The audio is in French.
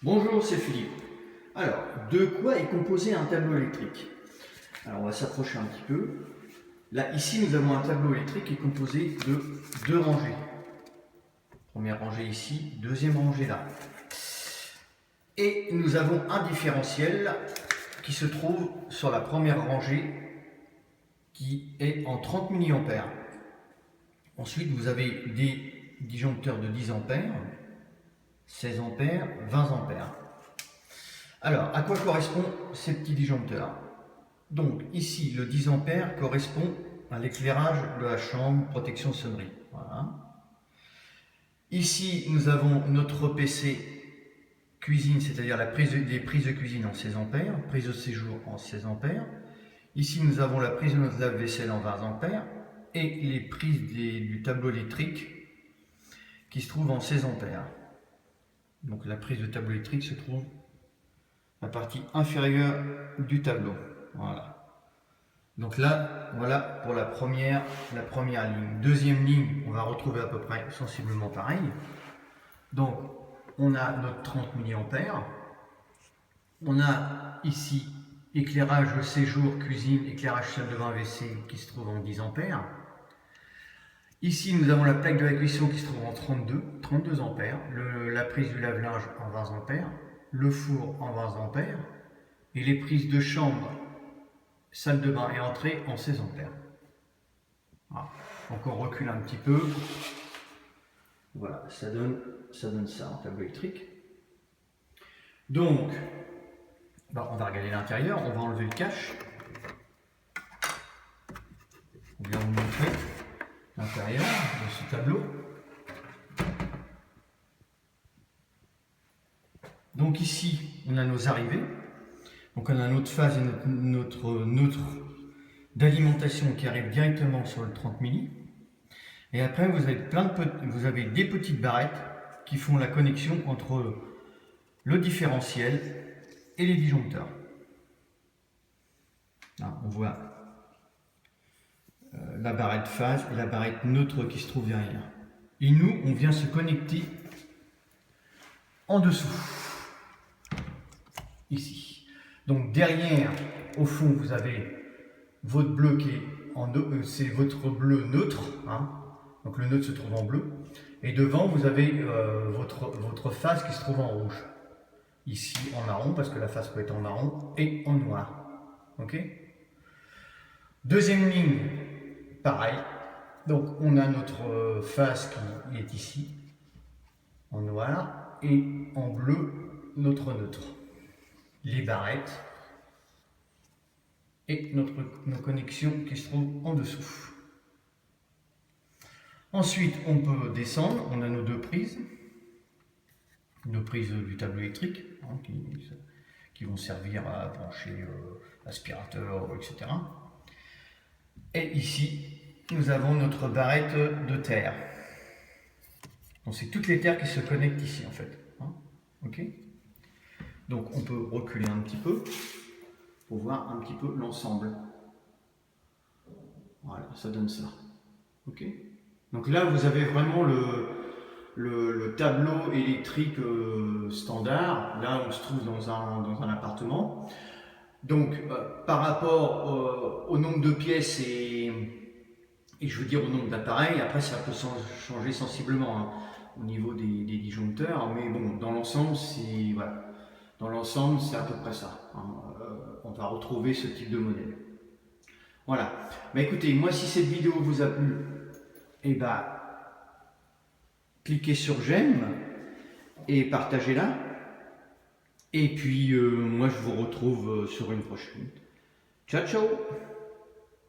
Bonjour, c'est Philippe. Alors, de quoi est composé un tableau électrique? Alors, on va s'approcher un petit peu. Là, ici, nous avons un tableau électrique qui est composé de deux rangées. Première rangée ici, deuxième rangée là. Et nous avons un différentiel qui se trouve sur la première rangée qui est en 30 mA. Ensuite, vous avez des disjoncteurs de 10 ampères, 16 ampères, 20 ampères. Alors, à quoi correspondent ces petits disjoncteurs? Donc, ici, le 10 ampères correspond à l'éclairage de la chambre, protection sonnerie. Voilà. Ici, nous avons notre PC cuisine, c'est-à-dire les prises de cuisine en 16 ampères, prise de séjour en 16 ampères. Ici, nous avons la prise de notre lave-vaisselle en 20 ampères et les prises du tableau électrique qui se trouvent en 16 ampères. Donc, la prise de tableau électrique se trouve la partie inférieure du tableau. Voilà. Donc là, voilà pour la première ligne. Deuxième ligne, on va retrouver à peu près sensiblement pareil. Donc, on a notre 30 mA. On a ici éclairage séjour, cuisine, éclairage salle de bain, WC qui se trouve en 10 ampères. Ici, nous avons la plaque de la cuisson qui se trouve en 32 ampères. La prise du lave-linge en 20 ampères. Le four en 20 ampères. Et les prises de chambre, salle de bain et entrée en 16 ampères. Voilà. Donc on recule un petit peu. Voilà, ça donne ça en tableau électrique. Donc, on va regarder l'intérieur, on va enlever le cache. On vient vous montrer l'intérieur de ce tableau. Donc ici, on a nos arrivées. Donc on a notre phase et notre neutre d'alimentation qui arrive directement sur le 30 milli. Et après, vous avez des petites barrettes qui font la connexion entre le différentiel et les disjoncteurs. Là, on voit la barrette phase et la barrette neutre qui se trouve derrière. Et nous, on vient se connecter en dessous, ici. Donc derrière, au fond, vous avez votre bleu qui est c'est votre bleu neutre. Hein. Donc le neutre se trouve en bleu. Et devant, vous avez votre face qui se trouve en rouge. Ici en marron, parce que la face peut être en marron, et en noir. Ok? Deuxième ligne, pareil. Donc on a notre face qui est ici, en noir, et en bleu, notre neutre. Les barrettes et nos connexions qui se trouvent en dessous. Ensuite, on peut descendre, on a nos deux prises du tableau électrique hein, qui vont servir à brancher l'aspirateur, etc. Et ici, nous avons notre barrette de terre. Donc c'est toutes les terres qui se connectent ici en fait. Hein, ok ? Donc on peut reculer un petit peu pour voir un petit peu l'ensemble. Voilà, ça donne ça. Ok. Donc là vous avez vraiment le tableau électrique standard. Là on se trouve dans un appartement. Donc par rapport au nombre de pièces et je veux dire au nombre d'appareils, après ça peut changer sensiblement hein, au niveau des disjoncteurs. Mais bon, dans l'ensemble c'est voilà. Dans l'ensemble, c'est à peu près ça. On va retrouver ce type de modèle. Voilà. Mais écoutez, moi, si cette vidéo vous a plu, eh ben, cliquez sur j'aime et partagez-la. Et puis, moi, je vous retrouve sur une prochaine. Ciao, ciao!